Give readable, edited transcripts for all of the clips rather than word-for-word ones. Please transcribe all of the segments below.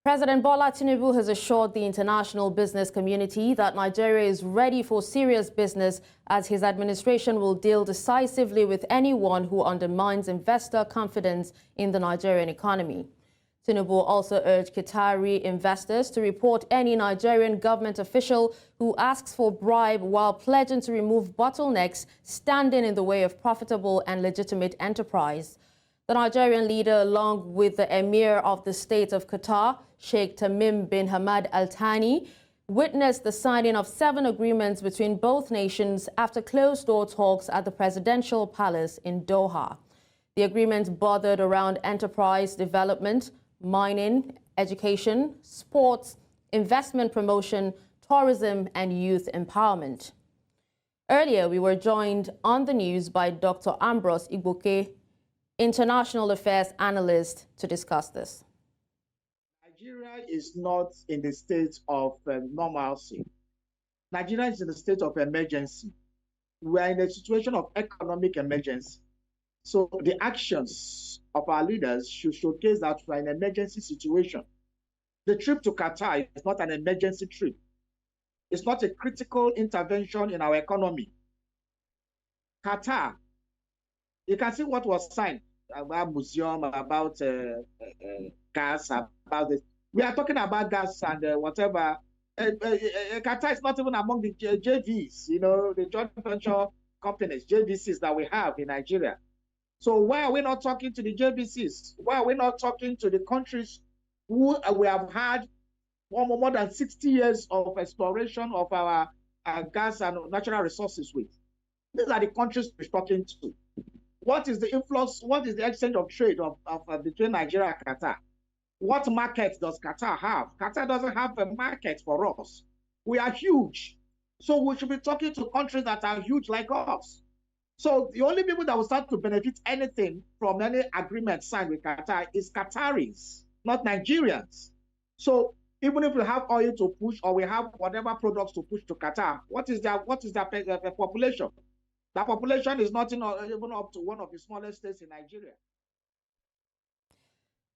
President Bola Tinubu has assured the international business community that Nigeria is ready for serious business as his administration will deal decisively with anyone who undermines investor confidence in the Nigerian economy. Tinubu also urged Qatari investors to report any Nigerian government official who asks for bribe while pledging to remove bottlenecks standing in the way of profitable and legitimate enterprise. The Nigerian leader, along with the Emir of the State of Qatar, Sheikh Tamim bin Hamad Al Thani, witnessed the signing of 7 agreements between both nations after closed-door talks at the Presidential Palace in Doha. The agreements bothered around enterprise development, mining, education, sports, investment promotion, tourism, and youth empowerment. Earlier, we were joined on the news by Dr. Ambrose Igboke, international affairs analyst, to discuss this. Nigeria is not in the state of normalcy. Nigeria is in a state of emergency. We are in a situation of economic emergency. So the actions of our leaders should showcase that we are in an emergency situation. The trip to Qatar is not an emergency trip. It's not a critical intervention in our economy. Qatar, you can see what was signed about museum, about gas, about this. We are talking about gas and whatever. Qatar is not even among the JVs, you know, the joint venture companies, JVCs that we have in Nigeria. So why are we not talking to the JVCs? Why are we not talking to the countries who we have had more than 60 years of exploration of our gas and natural resources with? These are the countries we're talking to. What is the influx? What is the exchange of trade between Nigeria and Qatar? What market does Qatar have? Qatar doesn't have a market for us. We are huge. So we should be talking to countries that are huge like us. So the only people that will start to benefit anything from any agreement signed with Qatar is Qataris, not Nigerians. So even if we have oil to push or we have whatever products to push to Qatar, what is their population? The population is not even up to one of the smallest states in Nigeria.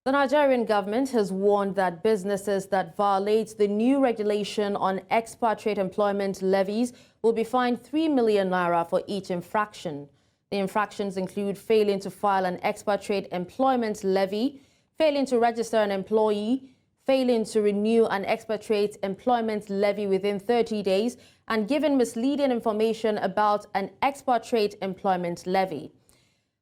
The Nigerian government has warned that businesses that violate the new regulation on expatriate employment levies will be fined 3 million naira for each infraction. The infractions include failing to file an expatriate employment levy, failing to register an employee, failing to renew an expatriate employment levy within 30 days, and giving misleading information about an expatriate employment levy.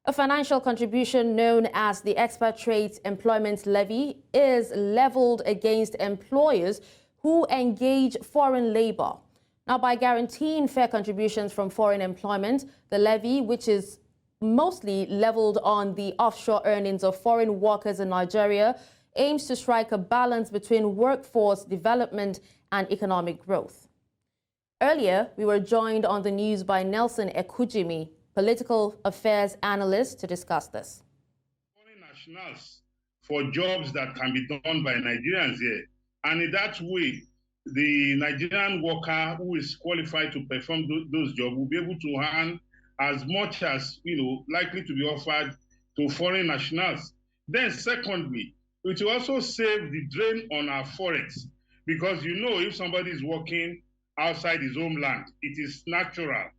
A financial contribution known as the Expatriate Employment Levy is leveled against employers who engage foreign labor. Now, by guaranteeing fair contributions from foreign employment, the levy, which is mostly leveled on the offshore earnings of foreign workers in Nigeria, aims to strike a balance between workforce development and economic growth. Earlier, we were joined on the news by Nelson Ekujimi, political affairs analyst, to discuss this. Foreign nationals for jobs that can be done by Nigerians here. And in that way, the Nigerian worker who is qualified to perform those jobs will be able to earn as much as, likely to be offered to foreign nationals. Then secondly, it will also save the drain on our forex, because if somebody is working outside his homeland, it is natural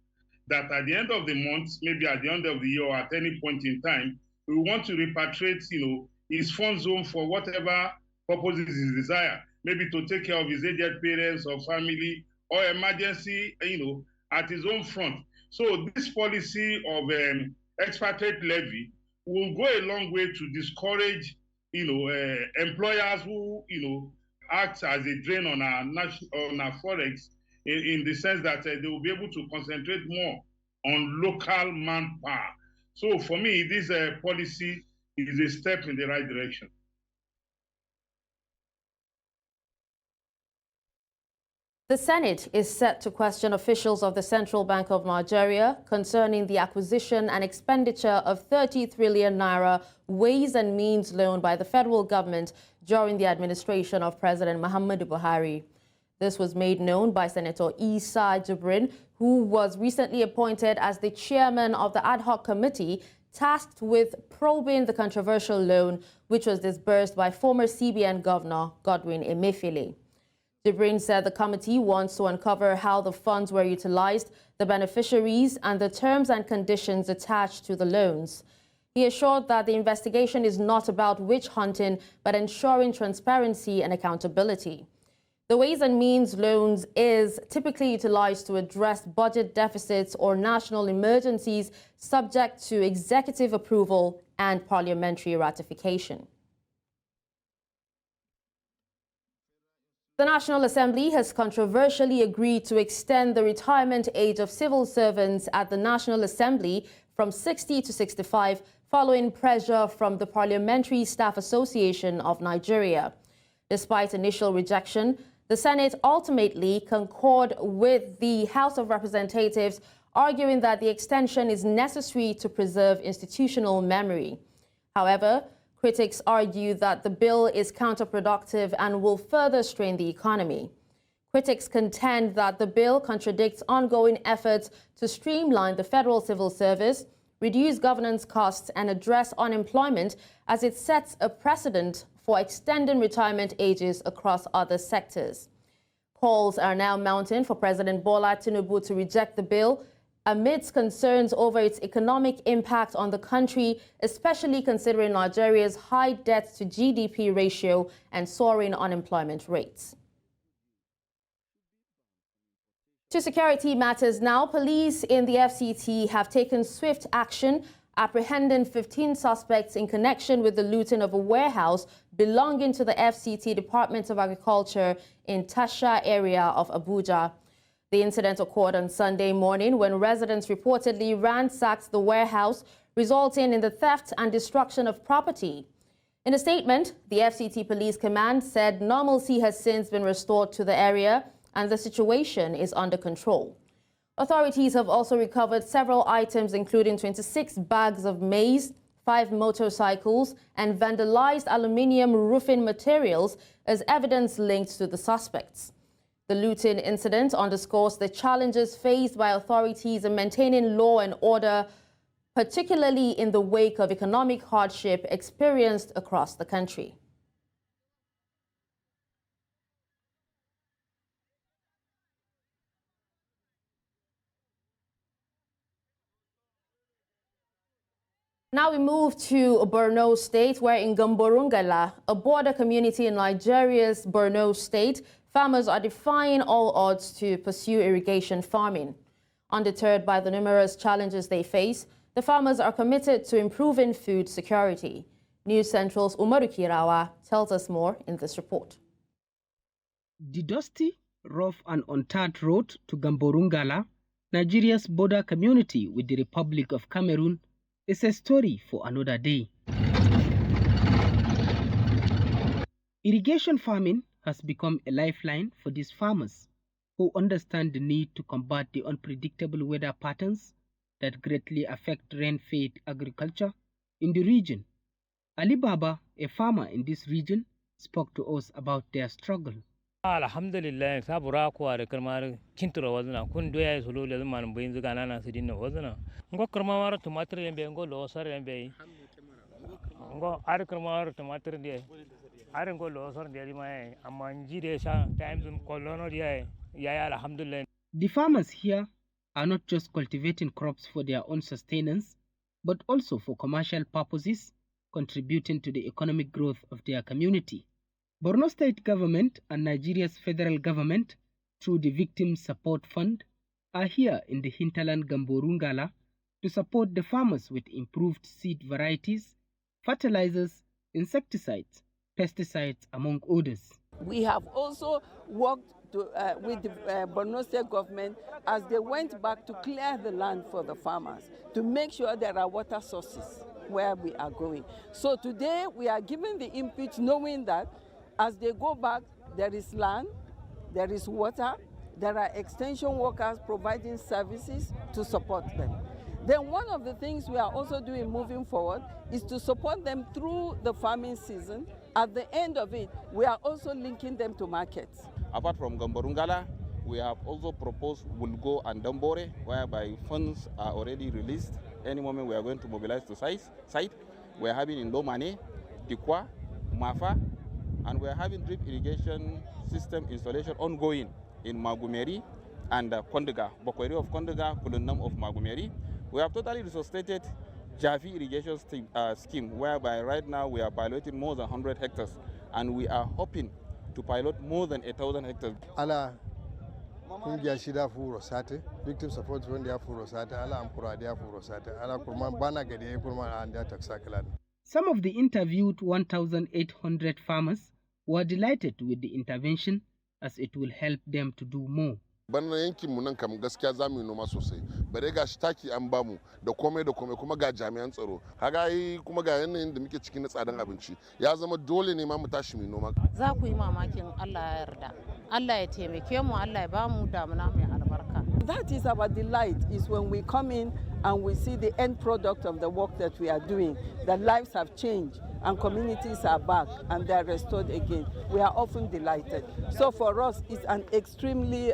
that at the end of the month, maybe at the end of the year or at any point in time, we want to repatriate, his funds home for whatever purposes his desire, maybe to take care of his aged parents or family or emergency, at his own front. So this policy of expatriate levy will go a long way to discourage, employers who, act as a drain on our forex, in the sense that they will be able to concentrate more on local manpower. So for me, this policy is a step in the right direction. The Senate is set to question officials of the Central Bank of Nigeria concerning the acquisition and expenditure of 30 trillion naira ways and means loan by the federal government during the administration of President Muhammadu Buhari. This was made known by Senator Isa Jibrin, who was recently appointed as the chairman of the ad hoc committee tasked with probing the controversial loan, which was disbursed by former CBN Governor Godwin Emefiele. Jibrin said the committee wants to uncover how the funds were utilized, the beneficiaries, and the terms and conditions attached to the loans. He assured that the investigation is not about witch hunting, but ensuring transparency and accountability. The Ways and Means loans is typically utilized to address budget deficits or national emergencies subject to executive approval and parliamentary ratification. The National Assembly has controversially agreed to extend the retirement age of civil servants at the National Assembly from 60 to 65 following pressure from the Parliamentary Staff Association of Nigeria. Despite initial rejection, the Senate ultimately concurred with the House of Representatives, arguing that the extension is necessary to preserve institutional memory. However, critics argue that the bill is counterproductive and will further strain the economy. Critics contend that the bill contradicts ongoing efforts to streamline the federal civil service, reduce governance costs, and address unemployment, as it sets a precedent for extending retirement ages across other sectors. Calls are now mounting for President Bola Tinubu to reject the bill amidst concerns over its economic impact on the country, especially considering Nigeria's high debt-to-GDP ratio and soaring unemployment rates. To security matters now, police in the FCT have taken swift action, apprehending 15 suspects in connection with the looting of a warehouse belonging to the FCT Department of Agriculture in Tasha area of Abuja. The incident occurred on Sunday morning when residents reportedly ransacked the warehouse, resulting in the theft and destruction of property. In a statement, the FCT Police Command said normalcy has since been restored to the area and the situation is under control. Authorities have also recovered several items, including 26 bags of maize, 5 motorcycles, and vandalized aluminium roofing materials as evidence linked to the suspects. The looting incident underscores the challenges faced by authorities in maintaining law and order, particularly in the wake of economic hardship experienced across the country. Now we move to Borno State, where in Gamborungala, a border community in Nigeria's Borno State, farmers are defying all odds to pursue irrigation farming. Undeterred by the numerous challenges they face, the farmers are committed to improving food security. News Central's Umaru Kirawa tells us more in this report. The dusty, rough and untarred road to Gamborungala, Nigeria's border community with the Republic of Cameroon, is a story for another day. Irrigation farming has become a lifeline for these farmers who understand the need to combat the unpredictable weather patterns that greatly affect rain-fed agriculture in the region. Ali Baba, a farmer in this region, spoke to us about their struggle. Alhamdulillah, sabura ko are karmar kintura wazna kun doya solo le man bayin zugana na sidin wazna ngo karmar tomato lembe ngo losar lembe ngo ar karmar tomato de ar ngo losar de mai amanji de sha time zum kolono de ya alhamdulillah. The farmers here are not just cultivating crops for their own sustenance, but also for commercial purposes, contributing to the economic growth of their community. Borno State government and Nigeria's federal government, through the Victim Support Fund, are here in the hinterland Gamborungala to support the farmers with improved seed varieties, fertilizers, insecticides, pesticides, among others. We have also worked with the Borno State government as they went back to clear the land for the farmers, to make sure there are water sources where we are going. So today we are giving the input knowing that as they go back, there is land, there is water, there are extension workers providing services to support them. Then one of the things we are also doing moving forward is to support them through the farming season. At the end of it, we are also linking them to markets. Apart from Gamborungala, we have also proposed Wulgo and Dambore, whereby funds are already released any moment we are going to mobilize to site. We are having in Lomane, Dikwa, Mafa, and we are having drip irrigation system installation ongoing in Magumeri and Kondega, Bokweri of Kondega, Kulunam of Magumeri. We have totally resuscitated Javi irrigation scheme, whereby right now we are piloting more than 100 hectares, and we are hoping to pilot more than 1,000 hectares. Ala kungiya shida furo sate, victim support fund ya furo sate, ala amkura dia furo sate, ala kurman bana gadi kurman anda taksakalan. Some of the interviewed 1,800 farmers were delighted with the intervention as it will help them to do more. Bana yankin mu nan kam gaskiya zamu yi noma sosai. Bare ga shi taki an bamu da komai kuma ga jami'an tsaro. Kaga yi kuma ga yanayin da muke cikin tsadan abinci. Ya zama dole ne ma mu tashi mu noma. Za ku yi mamakin Allah ya yarda. Allah ya taimake mu, Allah ya ba mu damuna mai albarka. That is our delight, is when we come in and we see the end product of the work that we are doing, that lives have changed and communities are back and they are restored again. We are often delighted. So for us, it's an extremely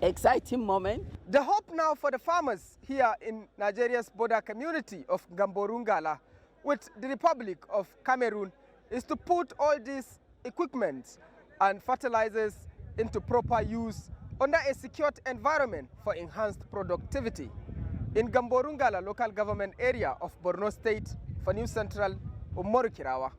exciting moment. The hope now for the farmers here in Nigeria's border community of Gamborungala with the Republic of Cameroon is to put all these equipment and fertilizers into proper use under a secured environment for enhanced productivity. In Gamborungala local government area of Borno State, for News Central, Umaru Kirawa.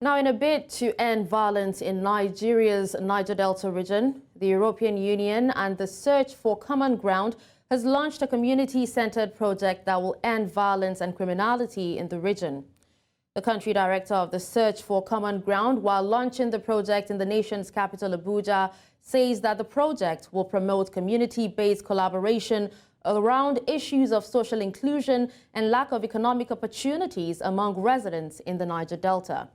Now, in a bid to end violence in Nigeria's Niger Delta region, the European Union and the Search for Common Ground has launched a community-centered project that will end violence and criminality in the region. The country director of the Search for Common Ground, while launching the project in the nation's capital, Abuja, says that the project will promote community-based collaboration around issues of social inclusion and lack of economic opportunities among residents in the Niger Delta.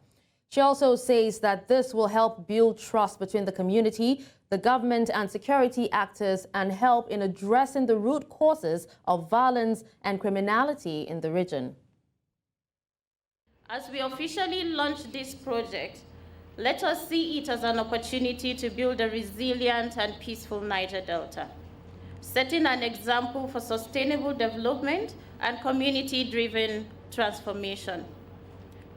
She also says that this will help build trust between the community, the government and security actors, and help in addressing the root causes of violence and criminality in the region. As we officially launch this project, let us see it as an opportunity to build a resilient and peaceful Niger Delta, setting an example for sustainable development and community-driven transformation.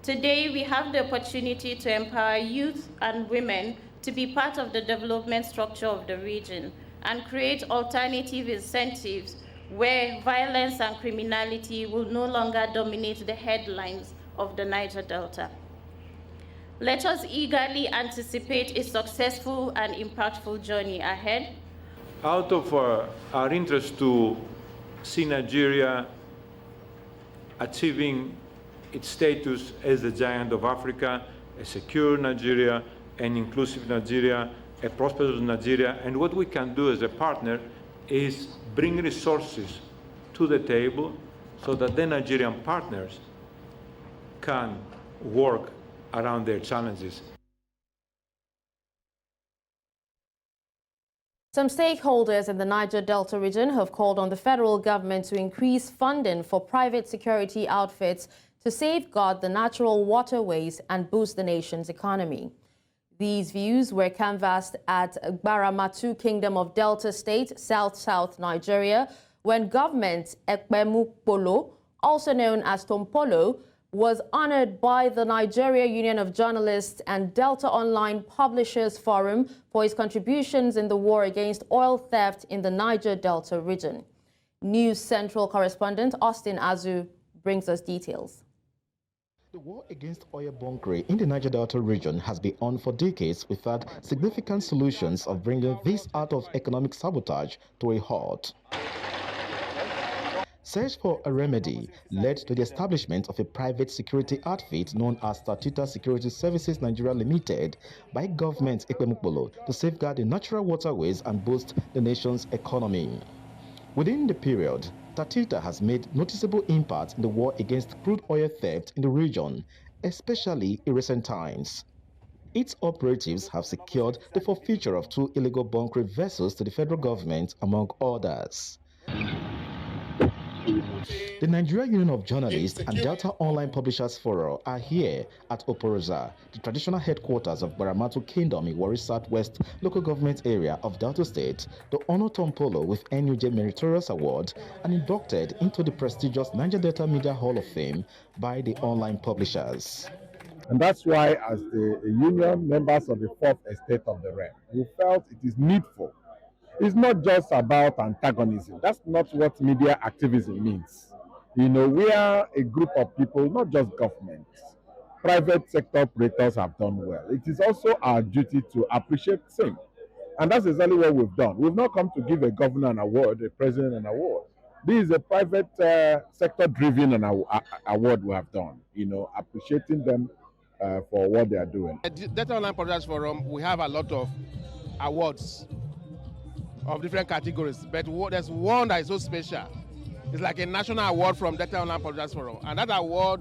Today, we have the opportunity to empower youth and women to be part of the development structure of the region and create alternative incentives where violence and criminality will no longer dominate the headlines of the Niger Delta. Let us eagerly anticipate a successful and impactful journey ahead. Out of our interest to see Nigeria achieving its status as the giant of Africa, a secure Nigeria, an inclusive Nigeria, a prosperous Nigeria, and what we can do as a partner is bring resources to the table so that the Nigerian partners can work around their challenges. Some stakeholders in the Niger Delta region have called on the federal government to increase funding for private security outfits to safeguard the natural waterways and boost the nation's economy. These views were canvassed at Gbaramatu Kingdom of Delta State, South Nigeria, when government Ekpemukpolo, also known as Tompolo, was honored by the Nigeria Union of Journalists and Delta Online Publishers Forum for his contributions in the war against oil theft in the Niger Delta region. News Central correspondent Austin Azu brings us details. The war against oil bunkering in the Niger Delta region has been on for decades without significant solutions of bringing this art of economic sabotage to a halt. Search for a remedy led to the establishment of a private security outfit known as Statuta Security Services Nigeria Limited by government Ekpemukpolo to safeguard the natural waterways and boost the nation's economy. Within the period, Statuta has made noticeable impact in the war against crude oil theft in the region, especially in recent times. Its operatives have secured the forfeiture of 2 illegal bunkering vessels to the federal government, among others. The Nigeria Union of Journalists and Delta Online Publishers Forum are here at Oporoza, the traditional headquarters of Baramatu Kingdom in Warri Southwest local government area of Delta State, to honor Tom Polo with NUJ Meritorious Award and inducted into the prestigious Niger Delta Media Hall of Fame by the online publishers. And that's why, as the union members of the Fourth Estate of the realm, we felt it is needful. It's not just about antagonism. That's not what media activism means. You know, we are a group of people, not just government. Private sector operators have done well. It is also our duty to appreciate same. And that's exactly what we've done. We've not come to give a governor an award, a president an award. This is a private sector-driven award we have done, you know, appreciating them for what they are doing. At the Delta Online Publishers Forum, we have a lot of awards of different categories, but there's one that is so special. It's like a national award from Delta Online Publishers Forum, and that award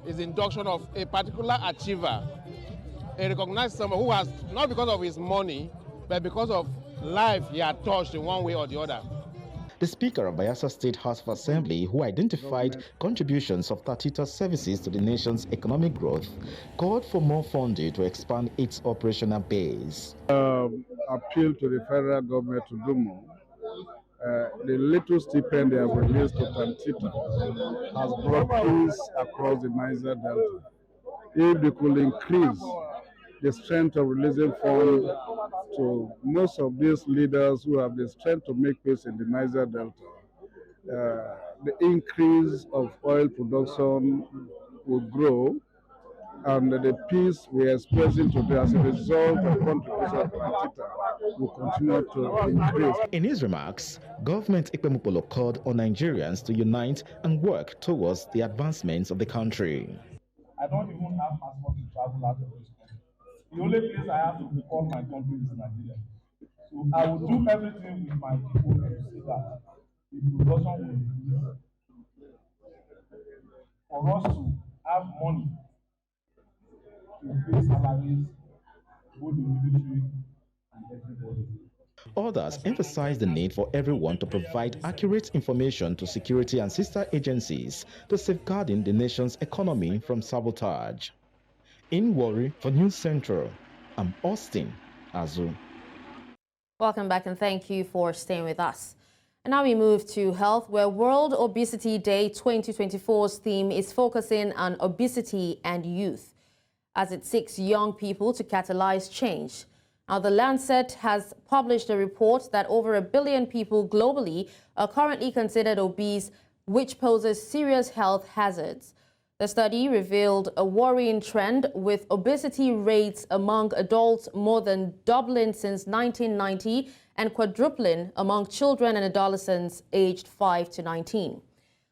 is the induction of a particular achiever, a recognized someone who has, not because of his money, but because of life he had touched in one way or the other. The Speaker of Bayelsa State House of Assembly, who identified contributions of Tatita services to the nation's economic growth, called for more funding to expand its operational base. Appeal to the federal government to do more. The little stipend they have released to Tatita has brought peace across the Niger Delta. If they could increase the strength of releasing funds to most of these leaders who have the strength to make peace in the Niger Delta, the increase of oil production will grow, and the peace we are experiencing today as a result of contribution of Tatita will continue to increase. In his remarks, Government Ekpemukpolo called on Nigerians to unite and work towards the advancements of the country. I don't even have passport to travel out of this country. The only place I have to call my country is Nigeria. So I will do everything with my people to see that the production will increase. For us to have money to pay salaries, both the military and everybody. Others emphasize the need for everyone to provide accurate information to security and sister agencies to safeguarding the nation's economy from sabotage. In Warri for News Central, I'm Austin Azu. Welcome back and thank you for staying with us. And now we move to health, where World Obesity Day 2024's theme is focusing on obesity and youth, as it seeks young people to catalyze change. Now, The Lancet has published a report that over 1 billion people globally are currently considered obese, which poses serious health hazards. The study revealed a worrying trend, with obesity rates among adults more than doubling since 1990 and quadrupling among children and adolescents aged 5 to 19.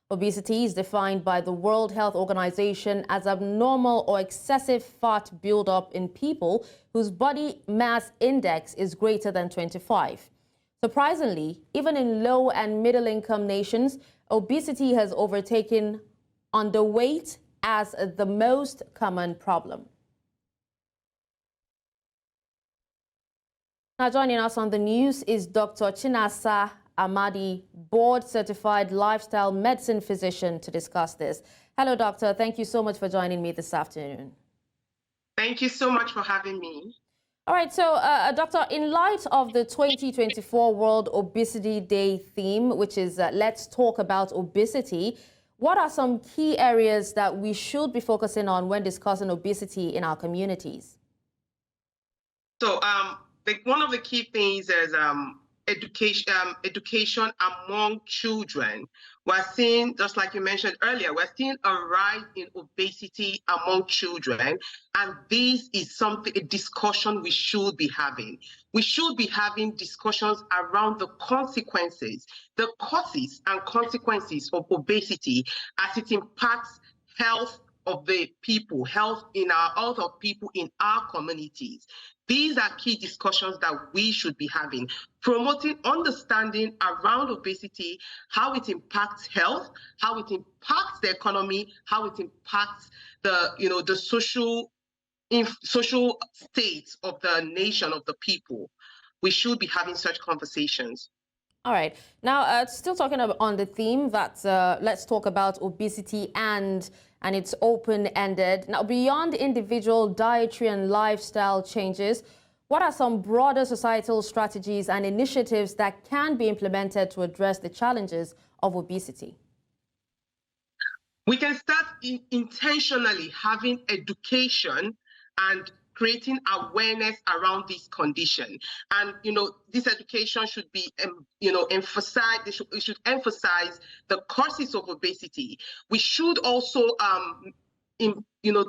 Obesity is defined by the World Health Organization as abnormal or excessive fat buildup in people whose body mass index is greater than 25. Surprisingly, even in low and middle income nations, obesity has overtaken underweight as the most common problem. Now joining us on the news is Dr. Chinasa Amadi, board-certified lifestyle medicine physician, to discuss this. Hello, doctor. Thank you so much for joining me this afternoon. Thank you so much for having me. All right, so doctor, in light of the 2024 World Obesity Day theme, which is Let's Talk About Obesity, what are some key areas that we should be focusing on when discussing obesity in our communities? So one of the key things is education among children. We're seeing, just like you mentioned earlier, we're seeing a rise in obesity among children, and this is a discussion we should be having. We should be having discussions around the consequences, the causes and consequences of obesity as it impacts health of the people, health of people in our communities. These are key discussions that we should be having, promoting understanding around obesity, how it impacts health, how it impacts the economy, how it impacts the social state of the nation, of the people. We should be having such conversations. All right. Now, still talking about on the theme that let's talk about obesity and it's open-ended. Now, beyond individual dietary and lifestyle changes, what are some broader societal strategies and initiatives that can be implemented to address the challenges of obesity? We can start intentionally having education and creating awareness around this condition. And, this education should be, emphasized, it should emphasize the causes of obesity. We should also,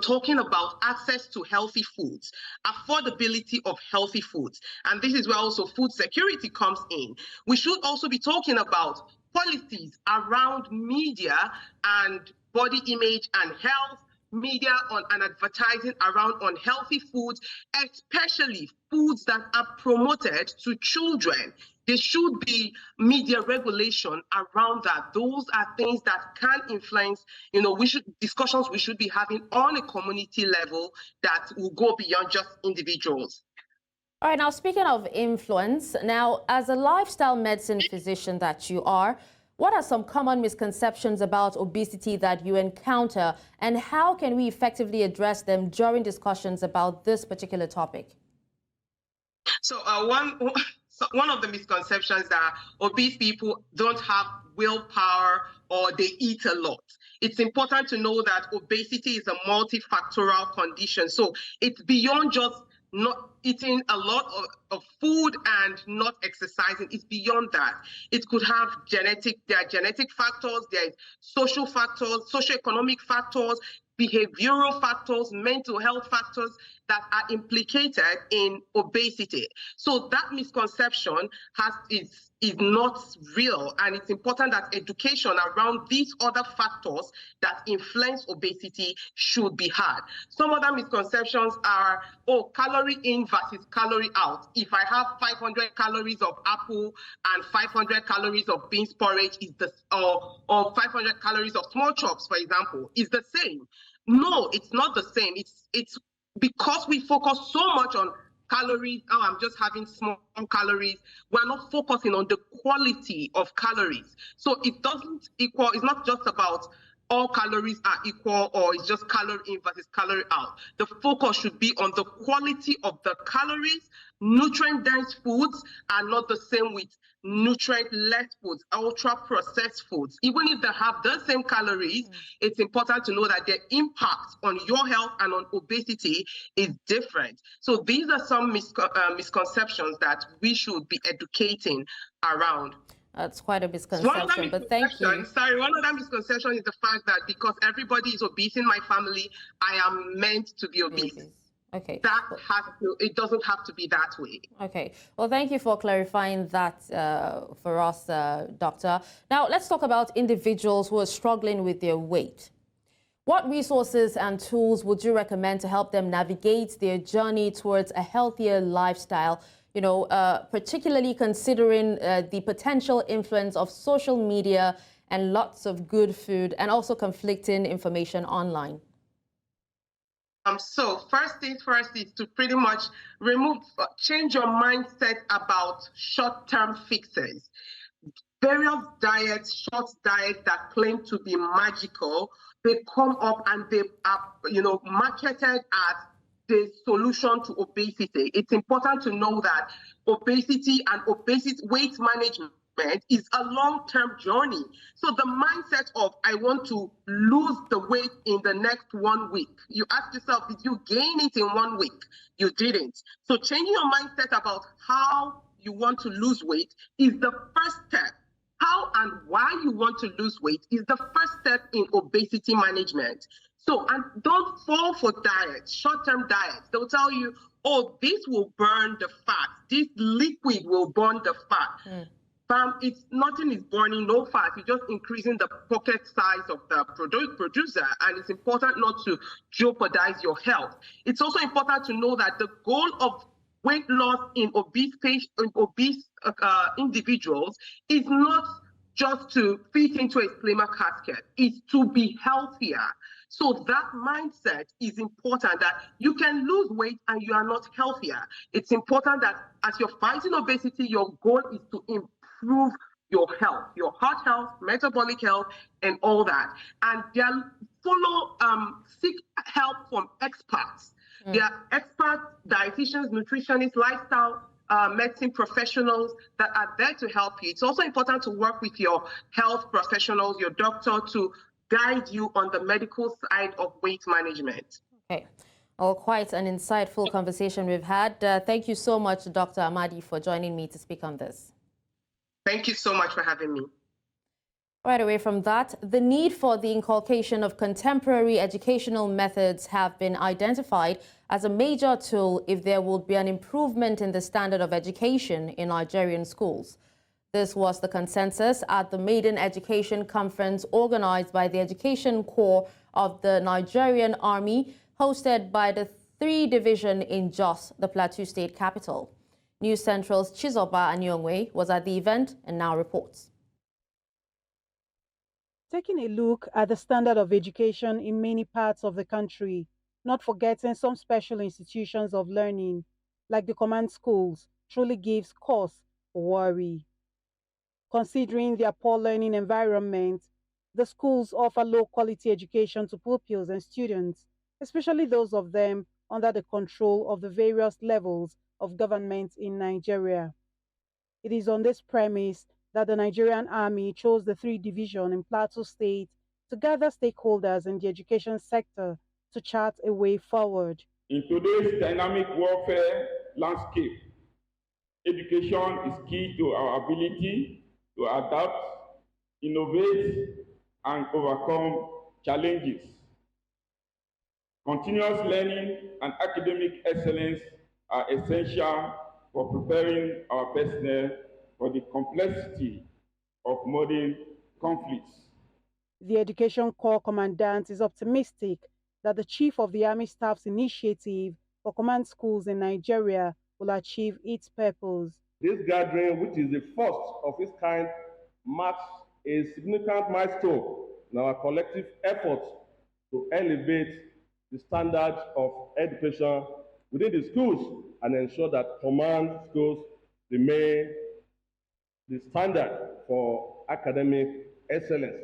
talking about access to healthy foods, affordability of healthy foods. And this is where also food security comes in. We should also be talking about policies around media and body image and health, media and advertising around unhealthy foods, especially foods that are promoted to children. There should be media regulation around that. Those are things that can influence, discussions we should be having on a community level that will go beyond just individuals. All right, now speaking of influence, now as a lifestyle medicine physician that you are, what are some common misconceptions about obesity that you encounter, and how can we effectively address them during discussions about this particular topic? So one of the misconceptions that obese people don't have willpower or they eat a lot. It's important to know that obesity is a multifactorial condition. So it's beyond just not eating a lot of food and not exercising. It's beyond that. It could have there are genetic factors, there are social factors, socioeconomic factors, behavioral factors, mental health factors that are implicated in obesity. So that misconception is not real, and it's important that education around these other factors that influence obesity should be had. Some other misconceptions are, calorie in versus calorie out. If I have 500 calories of apple and 500 calories of beans porridge, or 500 calories of small chops, for example, is the same. No, it's not the same. It's because we focus so much on calories, I'm just having small calories, we're not focusing on the quality of calories. So it doesn't equal, it's not just about all calories are equal or it's just calorie in versus calorie out. The focus should be on the quality of the calories. Nutrient-dense foods are not the same with nutrient-less foods, ultra-processed foods. Even if they have the same calories, it's important to know that their impact on your health and on obesity is different. So these are some misconceptions that we should be educating around. That's quite a misconception, but thank you. Sorry, one of that misconception is the fact that because everybody is obese in my family, I am meant to be obese. Okay. It doesn't have to be that way. Okay. Well, thank you for clarifying that for us, Doctor. Now, let's talk about individuals who are struggling with their weight. What resources and tools would you recommend to help them navigate their journey towards a healthier lifestyle, particularly considering the potential influence of social media and lots of good food and also conflicting information online? So first things first is to pretty much change your mindset about short-term fixes. Various diets, short diets that claim to be magical, they come up and they are, marketed as the solution to obesity. It's important to know that obesity and weight management is a long-term journey. So the mindset of, I want to lose the weight in the next 1 week. You ask yourself, did you gain it in 1 week? You didn't. So changing your mindset about how you want to lose weight is the first step. How and why you want to lose weight is the first step in obesity management. So, and don't fall for diets, short-term diets. They'll tell you, this will burn the fat. This liquid will burn the fat. Nothing is burning, no fat. You're just increasing the pocket size of the producer, and it's important not to jeopardize your health. It's also important to know that the goal of weight loss in obese individuals is not just to fit into a slimmer casket. It's to be healthier. So that mindset is important, that you can lose weight and you are not healthier. It's important that as you're fighting obesity, your goal is to improve improve your health, your heart health, metabolic health, and all that. And they'll seek help from experts. There are experts, dietitians, nutritionists, lifestyle medicine professionals that are there to help you. It's also important to work with your health professionals, your doctor, to guide you on the medical side of weight management. Okay. Well, quite an insightful conversation we've had. Thank you so much, Dr. Amadi, for joining me to speak on this. Thank you so much for having me. Right away from that, the need for the inculcation of contemporary educational methods have been identified as a major tool if there would be an improvement in the standard of education in Nigerian schools. This was the consensus at the Maiden Education Conference organized by the Education Corps of the Nigerian Army, hosted by the 3 Division in Jos, the Plateau State capital. News Central's Chizoba Anyongwe was at the event and now reports. Taking a look at the standard of education in many parts of the country, not forgetting some special institutions of learning, like the command schools, truly gives cause for worry. Considering their poor learning environment, the schools offer low-quality education to pupils and students, especially those of them under the control of the various levels of government in Nigeria. It is on this premise that the Nigerian Army chose the 3 Division in Plateau State to gather stakeholders in the education sector to chart a way forward. In today's dynamic warfare landscape, education is key to our ability to adapt, innovate, and overcome challenges. Continuous learning and academic excellence are essential for preparing our personnel for the complexity of modern conflicts. The Education Corps Commandant is optimistic that the Chief of the Army Staff's initiative for command schools in Nigeria will achieve its purpose. This gathering, which is the first of its kind, marks a significant milestone in our collective efforts to elevate the standards of education within the schools and ensure that command schools remain the standard for academic excellence.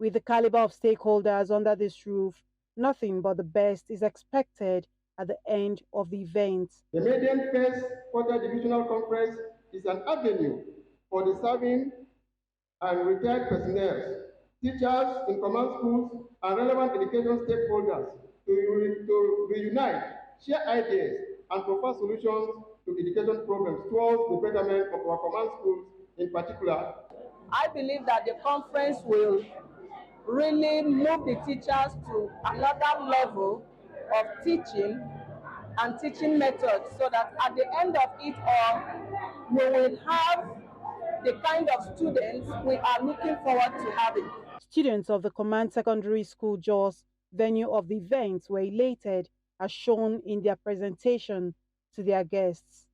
With the caliber of stakeholders under this roof, nothing but the best is expected at the end of the event. The Maiden First Quarter Divisional Conference is an avenue for the serving and retired personnel, teachers in command schools, and relevant education stakeholders to reunite, share ideas, and provide solutions to education problems towards the betterment of our command schools in particular. I believe that the conference will really move the teachers to another level of teaching and teaching methods, so that at the end of it all, we will have the kind of students we are looking forward to having. Students of the Command Secondary School Jos, venue of the event, were elated as shown in their presentation to their guests.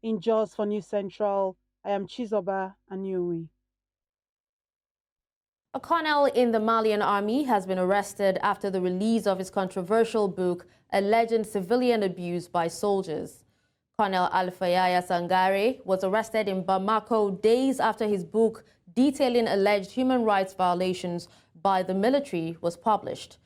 In Jos for News Central, I am Chizoba Anyuri. A colonel in the Malian army has been arrested after the release of his controversial book alleging civilian abuse by soldiers. Colonel Alfayaya Sangare was arrested in Bamako days after his book detailing alleged human rights violations by the military was published.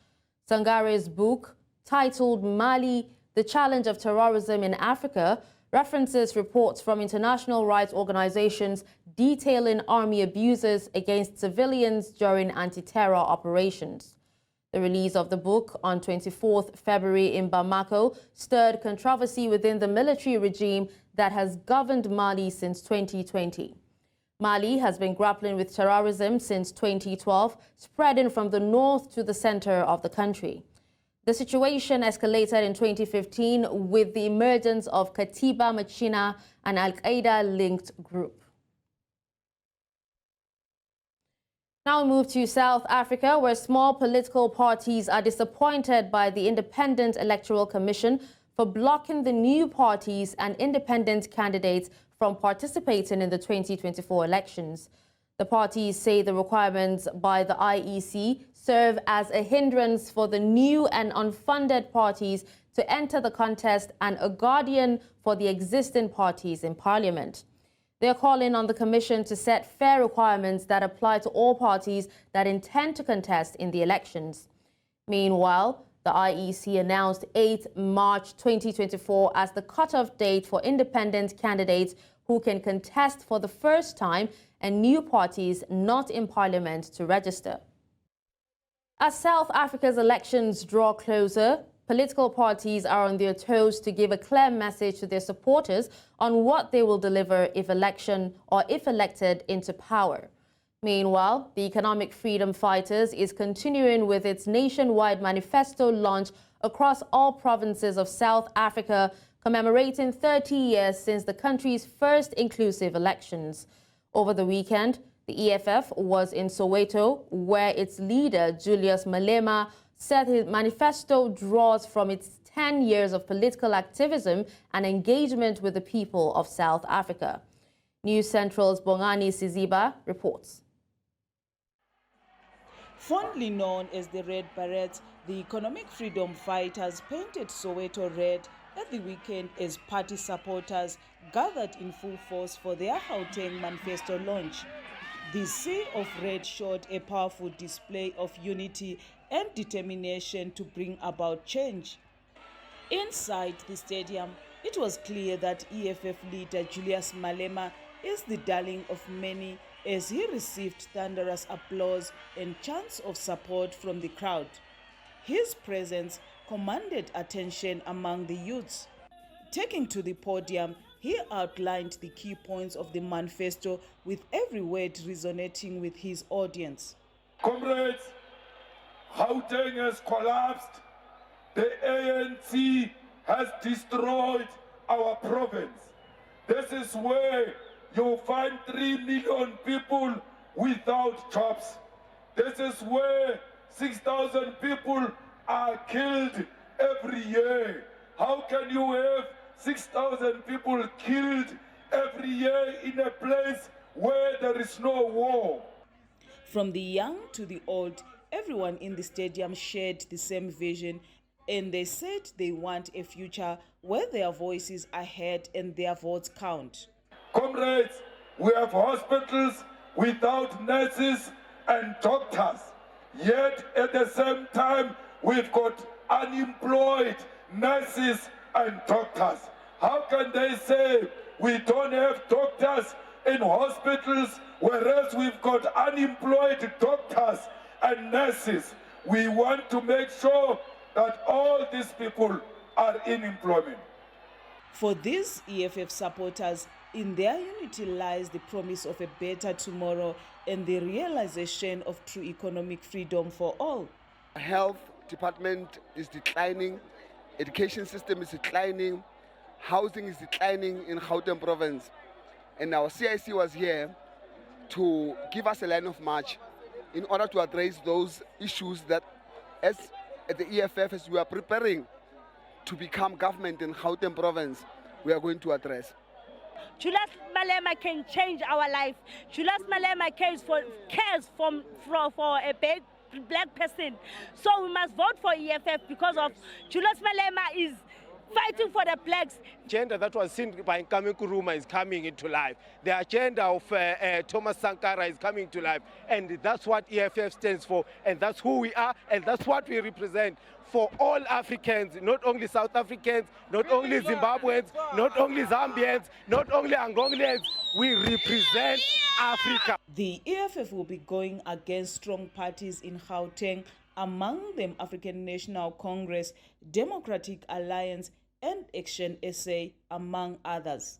Sangare's book, titled Mali, The Challenge of Terrorism in Africa, references reports from international rights organizations detailing army abuses against civilians during anti-terror operations. The release of the book on 24th February in Bamako stirred controversy within the military regime that has governed Mali since 2020. Mali has been grappling with terrorism since 2012, spreading from the north to the center of the country. The situation escalated in 2015 with the emergence of Katiba Machina, an Al-Qaeda-linked group. Now we move to South Africa, where small political parties are disappointed by the Independent Electoral Commission for blocking the new parties and independent candidates from participating in the 2024 elections. The parties say the requirements by the IEC serve as a hindrance for the new and unfunded parties to enter the contest and a guardian for the existing parties in Parliament. They are calling on the Commission to set fair requirements that apply to all parties that intend to contest in the elections. Meanwhile, the IEC announced 8 March 2024 as the cutoff date for independent candidates who can contest for the first time and new parties not in Parliament to register. As South Africa's elections draw closer, political parties are on their toes to give a clear message to their supporters on what they will deliver if elected into power. Meanwhile, the Economic Freedom Fighters is continuing with its nationwide manifesto launch across all provinces of South Africa, commemorating 30 years since the country's first inclusive elections. Over the weekend, the EFF was in Soweto, where its leader, Julius Malema, said his manifesto draws from its 10 years of political activism and engagement with the people of South Africa. News Central's Bongani Siziba reports. Fondly known as the Red Berets, the Economic Freedom Fighters painted Soweto red at the weekend as party supporters gathered in full force for their Gauteng manifesto launch. The sea of red showed a powerful display of unity and determination to bring about change. Inside the stadium, it was clear that EFF leader Julius Malema is the darling of many as he received thunderous applause and chants of support from the crowd. His presence commanded attention among the youths. Taking to the podium, he outlined the key points of the manifesto with every word resonating with his audience. Comrades, Gauteng has collapsed. The ANC has destroyed our province. This is where you'll find 3 million people without jobs. This is where 6,000 people are killed every year. How can you have 6,000 people killed every year in a place where there is no war? From the young to the old, everyone in the stadium shared the same vision, and they said they want a future where their voices are heard and their votes count. Comrades, we have hospitals without nurses and doctors. Yet at the same time, we've got unemployed nurses and doctors. How can they say we don't have doctors in hospitals, whereas we've got unemployed doctors and nurses? We want to make sure that all these people are in employment. For these EFF supporters, in their unity lies the promise of a better tomorrow and the realization of true economic freedom for all. Health department is declining, education system is declining, housing is declining in Gauteng province. And our CIC was here to give us a line of march in order to address those issues that as at the EFF, as we are preparing to become government in Gauteng province, we are going to address. Julius Malema can change our life. Julius Malema cares for a big black person. So we must vote for EFF because of Julius Malema is fighting for the blacks. Agenda that was seen by Nkami Nkrumah is coming into life. The agenda of Thomas Sankara is coming to life. And that's what EFF stands for. And that's who we are. And that's what we represent for all Africans, not only South Africans, not only Zimbabweans, not only Zambians, not only Angolans. We represent Africa. The EFF will be going against strong parties in Gauteng, among them African National Congress, Democratic Alliance, and Action SA, among others.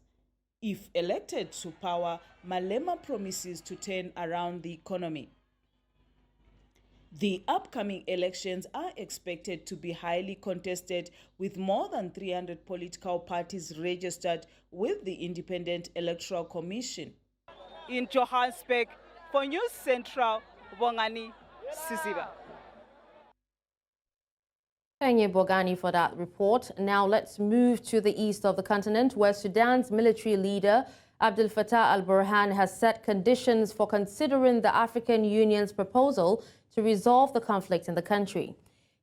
If elected to power, Malema promises to turn around the economy. The upcoming elections are expected to be highly contested, with more than 300 political parties registered with the Independent Electoral Commission. In Johannesburg, for News Central, Bongani Siziba. Thank you, Bogani, for that report. Now let's move to the east of the continent, where Sudan's military leader, Abdel Fattah al-Burhan, has set conditions for considering the African Union's proposal to resolve the conflict in the country.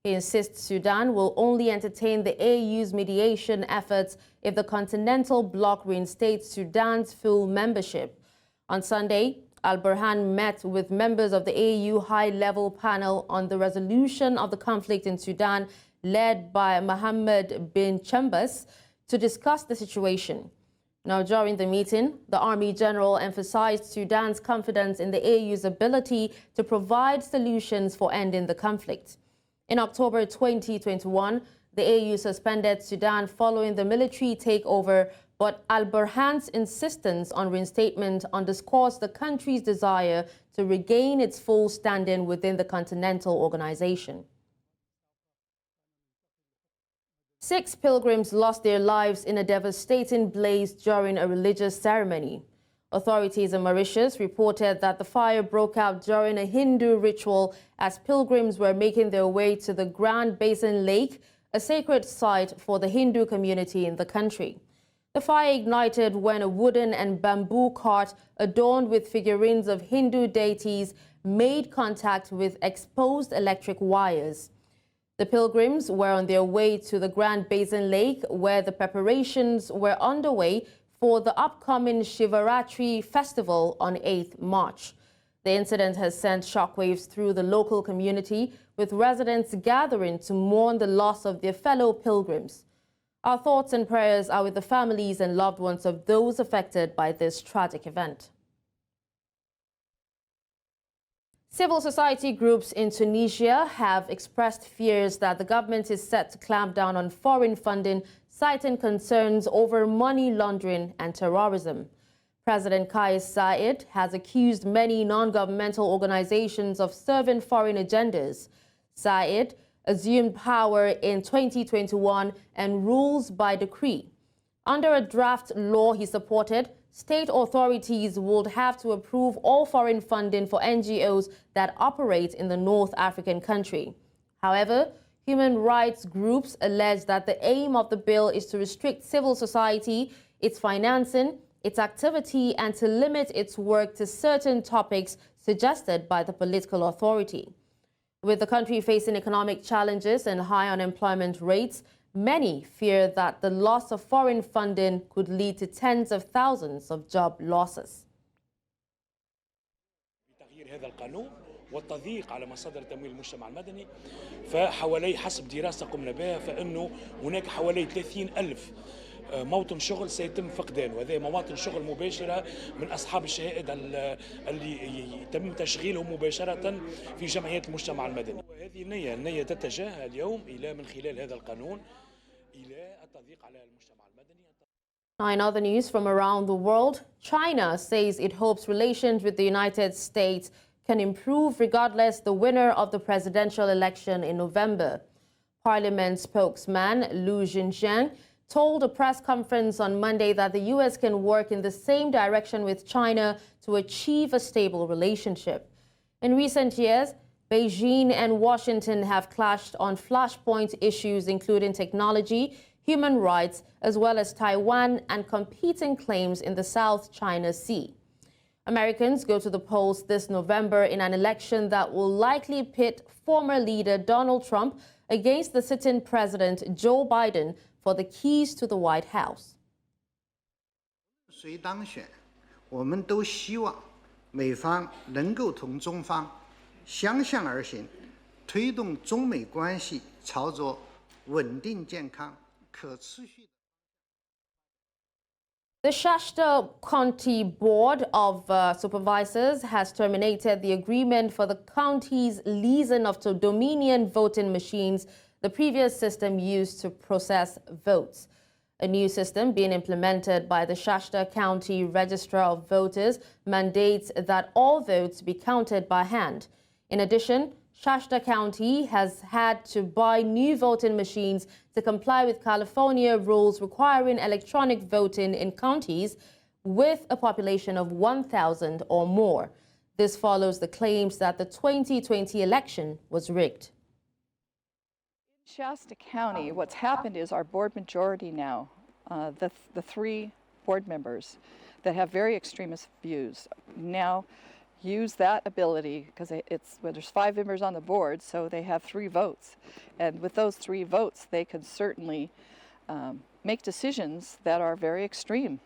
He insists Sudan will only entertain the AU's mediation efforts if the continental bloc reinstates Sudan's full membership. On Sunday, Al-Burhan met with members of the AU high-level panel on the resolution of the conflict in Sudan, led by Mohammed bin Chambas, to discuss the situation. Now, during the meeting, the Army General emphasized Sudan's confidence in the AU's ability to provide solutions for ending the conflict. In October 2021, the AU suspended Sudan following the military takeover, but Al-Burhan's insistence on reinstatement underscores the country's desire to regain its full standing within the continental organization. 6 pilgrims lost their lives in a devastating blaze during a religious ceremony. Authorities in Mauritius reported that the fire broke out during a Hindu ritual as pilgrims were making their way to the Grand Basin Lake, a sacred site for the Hindu community in the country. The fire ignited when a wooden and bamboo cart adorned with figurines of Hindu deities made contact with exposed electric wires. The pilgrims were on their way to the Grand Basin Lake, where the preparations were underway for the upcoming Shivaratri festival on 8th March. The incident has sent shockwaves through the local community, with residents gathering to mourn the loss of their fellow pilgrims. Our thoughts and prayers are with the families and loved ones of those affected by this tragic event. Civil society groups in Tunisia have expressed fears that the government is set to clamp down on foreign funding, citing concerns over money laundering and terrorism. President Kais Saied has accused many non-governmental organizations of serving foreign agendas. Saied assumed power in 2021 and rules by decree. Under a draft law he supported, state authorities would have to approve all foreign funding for NGOs that operate in the North African country. However, human rights groups allege that the aim of the bill is to restrict civil society, its financing, its activity, and to limit its work to certain topics suggested by the political authority. With the country facing economic challenges and high unemployment rates, many fear that the loss of foreign funding could lead to tens of thousands of job losses. والتضييق على مصادر تمويل المجتمع المدني فحوالي حسب دراسة قمنا بها فإنه هناك حوالي 30,000 موطن شغل سيتم فقدانه، وهذه مواطن شغل مباشرة من أصحاب الشهائد اللي يتم تشغيلهم مباشرة في جمعيات المجتمع المدني. وهذه النية تتجه اليوم إلى من خلال هذا القانون إلى التضييق على المجتمع المدني. Now, in other news from around the world, China says it hopes relations with the United States can improve regardless the winner of the presidential election in November. Parliament spokesman Lu Xinjiang told a press conference on Monday that the U.S. can work in the same direction with China to achieve a stable relationship. In recent years, Beijing and Washington have clashed on flashpoint issues including technology, human rights, as well as Taiwan and competing claims in the South China Sea. Americans go to the polls this November in an election that will likely pit former leader Donald Trump against the sitting president Joe Biden for the keys to the White House. 谁当选，我们都希望美方能够同中方相向而行，推动中美关系朝着稳定、健康、可持续。 The Shasta County Board of Supervisors has terminated the agreement for the county's leasing of Dominion voting machines, the previous system used to process votes. A new system being implemented by the Shasta County Registrar of Voters mandates that all votes be counted by hand. In addition, Shasta County has had to buy new voting machines to comply with California rules requiring electronic voting in counties with a population of 1,000 or more. This follows the claims that the 2020 election was rigged. In Shasta County, what's happened is our board majority now, the 3 board members that have very extremist views, now use that ability, because there's 5 members on the board, so they have 3 votes. And with those 3 votes, they can certainly make decisions that are very extreme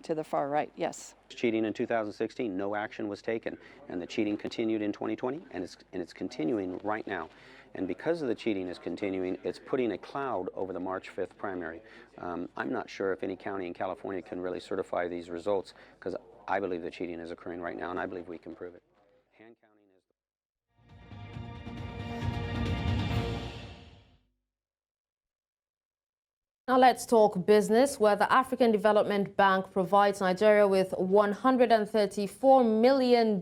to the far right, yes. Cheating in 2016, no action was taken, and the cheating continued in 2020, and it's continuing right now. And because of the cheating is continuing, it's putting a cloud over the March 5th primary. I'm not sure if any county in California can really certify these results, because I believe the cheating is occurring right now, and I believe we can prove it. Now let's talk business, where the African Development Bank provides Nigeria with $134 million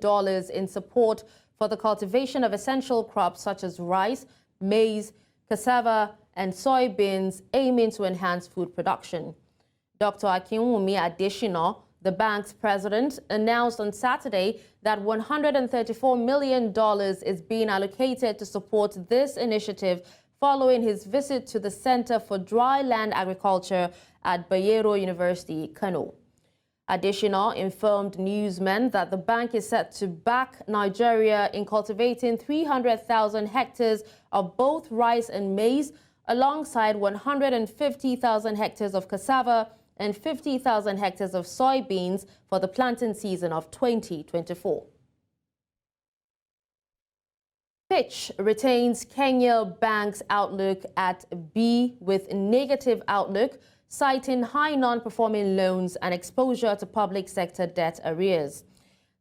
in support for the cultivation of essential crops such as rice, maize, cassava, and soybeans, aiming to enhance food production. Dr. Akinwumi Adesina, the bank's president, announced on Saturday that $134 million is being allocated to support this initiative following his visit to the Center for Dry Land Agriculture at Bayero University, Kano. Adesina informed newsmen that the bank is set to back Nigeria in cultivating 300,000 hectares of both rice and maize, alongside 150,000 hectares of cassava and 50,000 hectares of soybeans for the planting season of 2024. Fitch retains Kenya Bank's outlook at B with negative outlook, citing high non-performing loans and exposure to public sector debt arrears.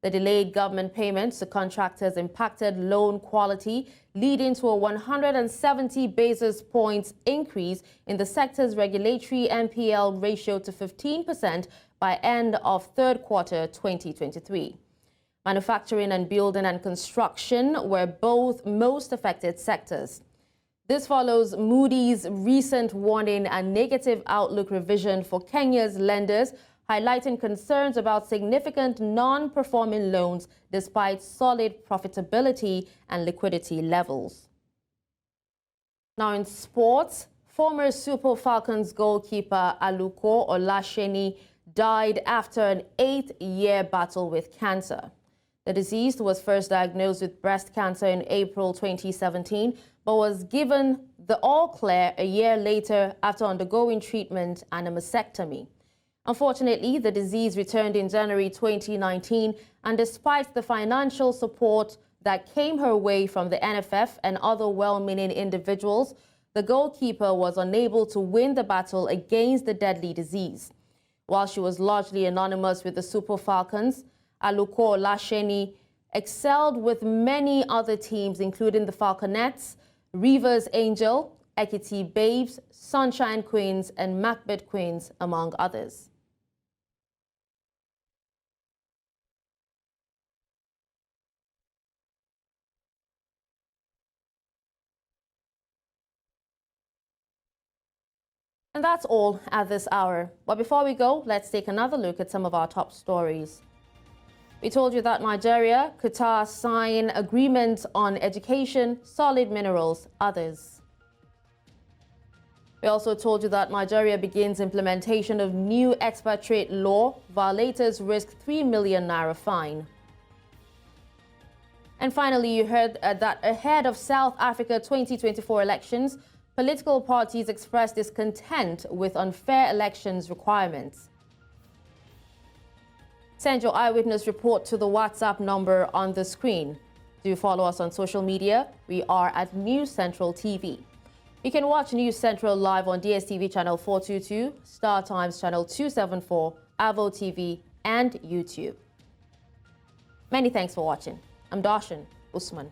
The delayed government payments to contractors impacted loan quality, leading to a 170 basis points increase in the sector's regulatory NPL ratio to 15% by end of third quarter 2023. Manufacturing and building and construction were both most affected sectors. This follows Moody's recent warning and negative outlook revision for Kenya's lenders, highlighting concerns about significant non-performing loans despite solid profitability and liquidity levels. Now in sports, former Super Falcons goalkeeper Aluko Olasheni died after an 8-year battle with cancer. The deceased was first diagnosed with breast cancer in April 2017, but was given the all-clear a year later after undergoing treatment and a mastectomy. Unfortunately, the disease returned in January 2019, and despite the financial support that came her way from the NFF and other well-meaning individuals, the goalkeeper was unable to win the battle against the deadly disease. While she was largely anonymous with the Super Falcons, Aluko Olasheni excelled with many other teams, including the Falconettes, Rivers Angel, Ekiti Babes, Sunshine Queens, and Macbeth Queens, among others. And that's all at this hour. But before we go, let's take another look at some of our top stories. We told you that Nigeria-Qatar sign agreement on education, solid minerals, others. We also told you that Nigeria begins implementation of new expatriate law. Violators risk 3 million naira fine. And finally, you heard that ahead of South Africa 2024 elections, political parties expressed discontent with unfair elections requirements. Send your eyewitness report to the WhatsApp number on the screen. Do follow us on social media. We are at News Central TV. You can watch News Central live on DSTV channel 422, Star Times channel 274, Avo TV, and YouTube. Many thanks for watching. I'm Darshan Usman.